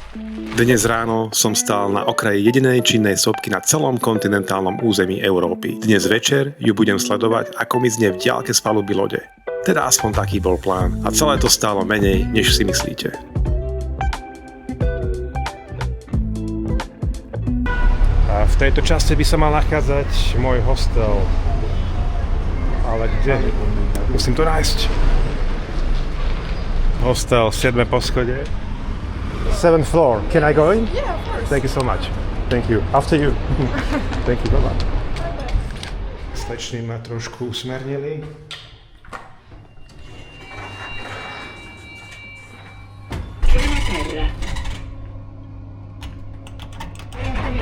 Dnes ráno som stál na okraji jedinej činnej sopky na celom kontinentálnom území Európy. Dnes večer ju budem sledovať, ako mizne v diaľke z paluby lode. Teda aspoň taký bol plán a celé to stálo menej, než si myslíte. A v tejto časti by sa mal nachádzať môj hostel. Ale kde? Musím to nájsť. Hostel 7. poschodie. 7th floor. Can I go in? Yeah, of course. Thank you so much. Thank you. After you. Thank you. Bye-bye. Slečny ma trošku usmernili.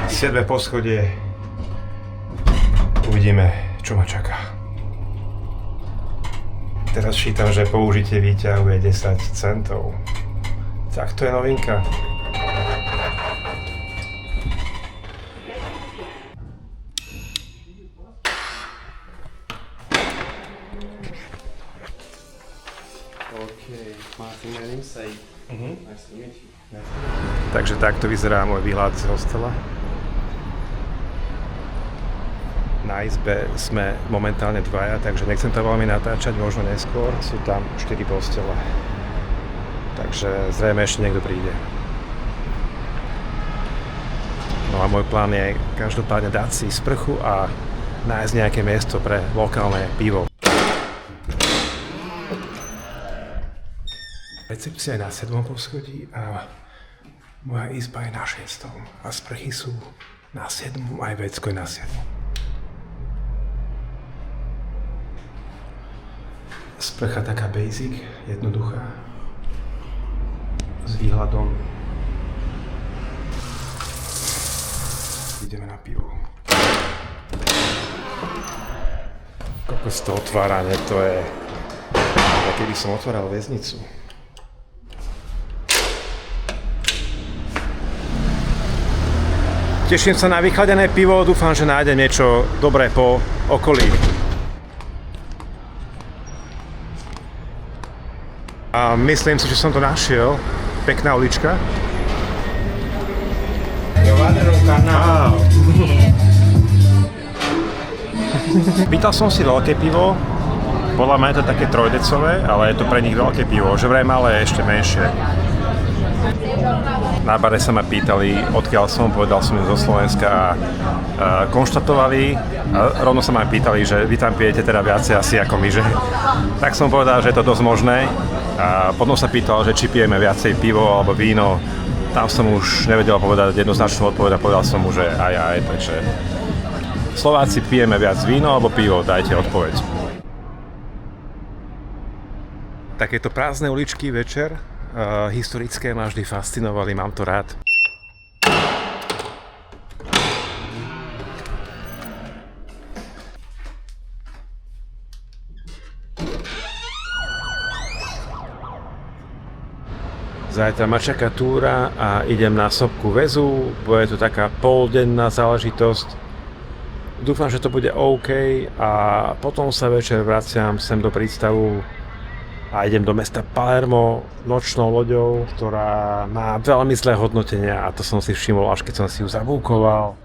Siedme poschodie. Uvidíme, čo ma čaká. Teraz čítam, že použitie výťahu je 10 centov. Tak to je novinka. Takže takto vyzerá môj výhľad z hostela. Na izbe sme momentálne dvaja, takže nechcem to veľmi natáčať, možno neskôr. Sú tam 4 postele. Takže zrejme ešte niekto príde. No a môj plán je každopádne dať si sprchu a nájsť nejaké miesto pre lokálne pivo. Recepcia je na 7. poschodí a moja izba je na 6. A sprchy sú na 7. aj vecko je na 7. Sprcha taká basic, jednoduchá. S výhľadom. Ideme na pivo. Kokos to otváranie, to je... Keby som otváral väznicu. Teším sa na vychladené pivo, dúfam, že nájdem niečo dobré po okolí. A myslím si, že som to našiel. Pekná ulička. Pýtal som si veľké pivo. Podľa mňa je to také trojdecové, ale je to pre nich veľké pivo. Že vraj malé je ešte menšie. Na bare sa ma pýtali, odkiaľ som, povedal som im zo Slovenska a konštatovali a rovno sa ma pýtali, že vy tam pijete teda viacej asi ako my, že? Tak som povedal, že je to dosť možné. A potom sa pýtal, že či pijeme viacej pivo alebo víno. Tam som už nevedel povedať jednoznačnú odpoveď a povedal som mu, že aj, takže Slováci pijeme viac víno alebo pivo, dajte odpoveď. Takéto prázdne uličky večer, historické ma vždy fascinovali, mám to rád. Zajtra ma čaká túra a idem na sopku väzu, bude to taká poldenná záležitosť. Dúfam, že to bude OK a potom sa večer vraciam sem do prístavu a idem do mesta Palermo nočnou loďou, ktorá má veľmi zlé hodnotenia a to som si všimol, až keď som si ju zabúkoval.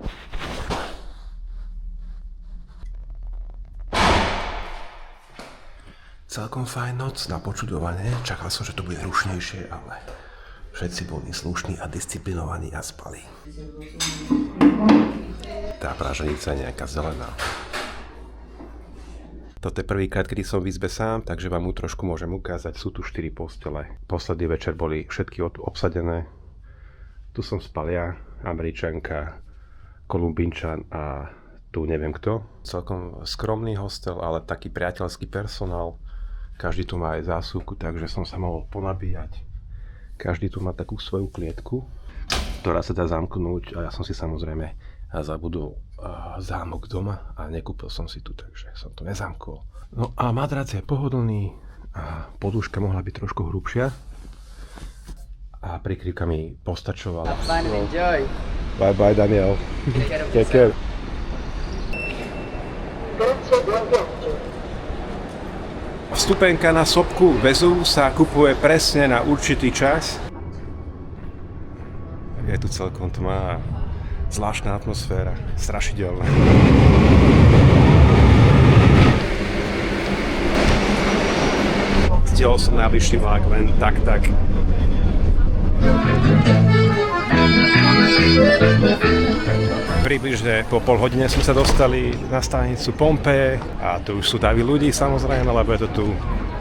Celkom fajn noc na počudovanie, čakal som, že to bude rušnejšie, ale všetci boli slušní a disciplinovaní a spali. Tá praženica je nejaká zelená. Toto je prvýkrát, kedy som v izbe sám, takže vám ju trošku môžem ukázať. Sú tu 4 postele. Posledný večer boli všetky obsadené. Tu som spal ja, Američanka, Kolumbínčan a tu neviem kto. Celkom skromný hostel, ale taký priateľský personál. Každý tu má aj zásuvku, takže som sa mohol ponabíjať. Každý tu má takú svoju klietku, ktorá sa dá zamknúť a ja som si samozrejme zabudol zámok doma a nekúpil som si tu, takže som to nezamkol. No a madrac je pohodlný a podúška mohla byť trošku hrubšia a prikryvka mi postačovala. Bye bye Daniel. Take care. Vstupenka na sopku väzu sa kupuje presne na určitý čas. Je tu celkom tma a zvláštna atmosféra, strašidelná. Stihol som najbližší vlak len tak. Približne po pol hodine sme sa dostali na stanicu Pompeje a tu už sú davy ľudí samozrejme, lebo je to tu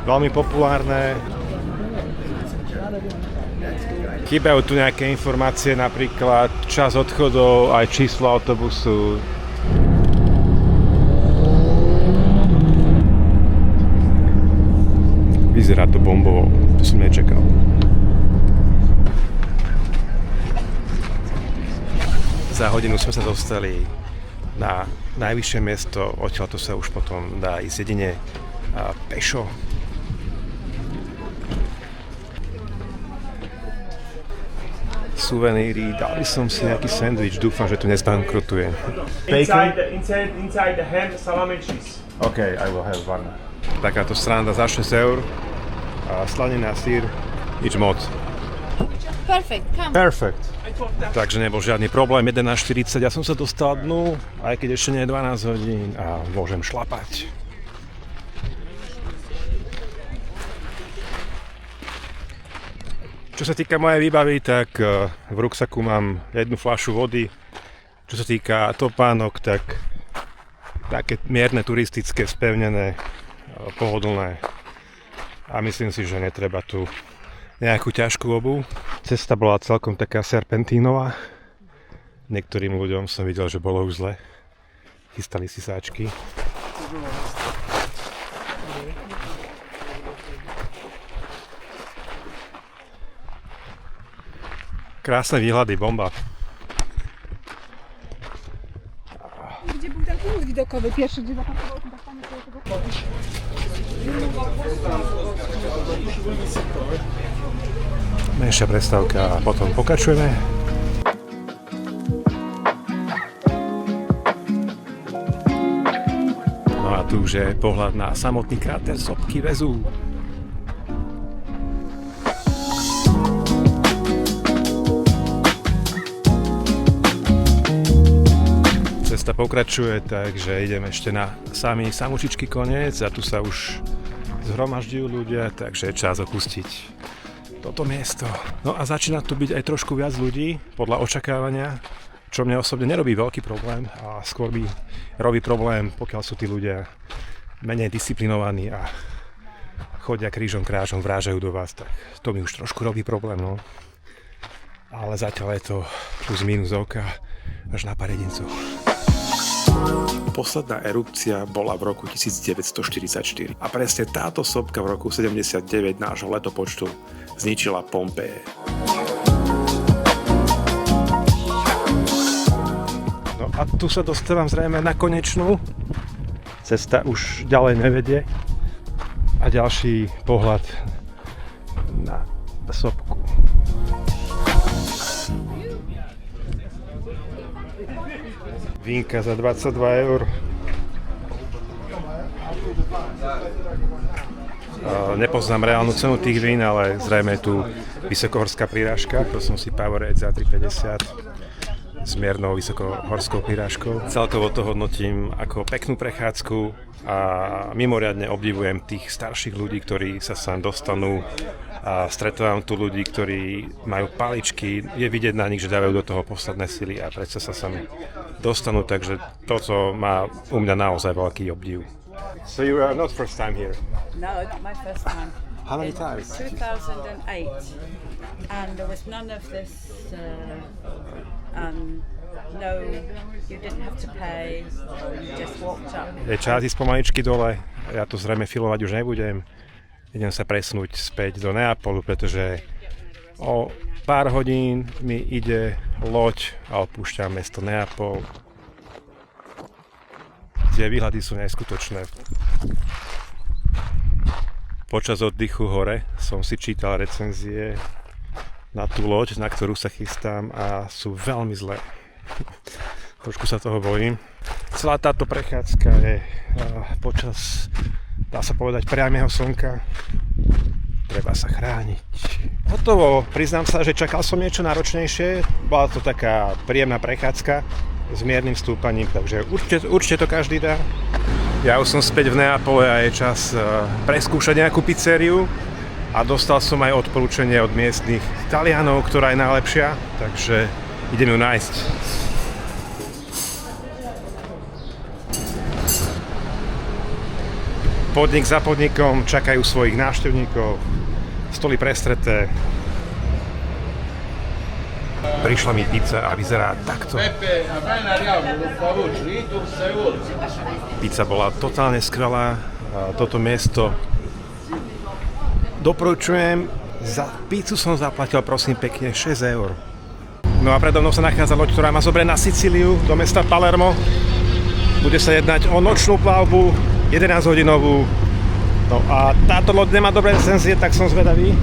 veľmi populárne. Chýbajú tu nejaké informácie, napríklad čas odchodov, aj číslo autobusu. Vyzerá to bombovo, to som nečakal. Za hodinu sme sa dostali na najvyššie miesto, odtiaľto sa už potom dá ísť jedine pešo. Suveníry, dal by som si nejaký sandwich, dúfam, že tu nezbankrotujem. Inside the ham, salami cheese. Okay, I will have one. Takáto sranda za 6 eur. Slanina, sír, nič moc. Perfect. Takže nebol žiadny problém, 11:40, ja som sa dostal dnu, aj keď ešte nie je 12 hodín a môžem šlapať. Čo sa týka mojej výbavy, tak v ruksaku mám jednu fľašu vody. Čo sa týka topánok, tak také mierne turistické, spevnené, pohodlné. A myslím si, že netreba tu nejakú ťažkú obuv. Cesta bola celkom taká serpentínová. Niektorým ľuďom som videl, že bolo už zle. Chystali si sáčky. Krásne výhľady, bomba. Gdzie był ten punkt widokowy pierwszy, gdzie zapakował ten panie koło tego koła? Menšia prestávka a potom pokračujeme. No a tu už je pohľad na samotný kráter sopky Vezúv. Cesta pokračuje, takže ideme ešte na samý Samočičky koniec a tu sa už zhromažďujú ľudia, takže je čas opustiť toto miesto. No a začína tu byť aj trošku viac ľudí, podľa očakávania, čo mne osobne nerobí veľký problém a skôr by robí problém, pokiaľ sú tí ľudia menej disciplinovaní a chodia krížom krážom, vrážajú do vás, tak to mi už trošku robí problém, no. Ale zatiaľ je to plus minus oka až na pár jedincov. Posledná erupcia bola v roku 1944 a presne táto sopka v roku 79 nášho letopočtu zničila Pompeje. No a tu sa dostávam zrejme na konečnú. Cesta už ďalej nevedie a ďalší pohľad na sopku. Vínka za 22 eur. Nepoznám reálnu cenu tých vín, ale zrejme je tu vysokohorská prirážka. To som si Powerade za 3,50 s miernou vysokohorskou prirážkou. Celkovo to hodnotím ako peknú prechádzku a mimoriadne obdivujem tých starších ľudí, ktorí sa sem dostanú. A stretávam tu ľudí, ktorí majú paličky, je vidieť na nich, že dávajú do toho posledné sily a predsa sa sem dostanú, takže toto má u mňa naozaj veľký obdiv. So you are not first time here? No, not my first time. How many It times? was 2008, and there was none of this. No, you didn't have to pay. You just walked up. Je čas ísť pomaličky dole, ja to zrejme filovať už nebudem. Idem sa presunúť späť do Neapolu, pretože o pár hodín mi ide loď a opúšťam mesto Neapol. Tie výhľady sú neskutočné. Počas oddychu hore som si čítal recenzie na tú loď, na ktorú sa chystám a sú veľmi zlé. Trošku sa toho bojím. Celá táto prechádzka je počas, dá sa povedať, priamého slnka. Treba sa chrániť. Hotovo. Priznám sa, že čakal som niečo náročnejšie. Bola to taká príjemná prechádzka s miernym stúpaním, takže určite to každý dá. Ja už som späť v Neapole a je čas preskúšať nejakú pizzeriu a dostal som aj odporúčanie od miestnych Talianov, ktorá je najlepšia, takže idem ju nájsť. Podnik za podnikom čakajú svojich návštevníkov, stoly prestreté. Prišla mi pizza a vyzerá takto. Pizza bola totálne skvelá. Toto miesto doporučujem. Za pizzu som zaplatil, prosím pekne, 6 eur. No a predo mnou sa nachádza loď, ktorá ma zoberie na Sicíliu, do mesta Palermo. Bude sa jednať o nočnú plavbu, 11-hodinovú. No a táto loď nemá dobré recenzie, tak som zvedavý.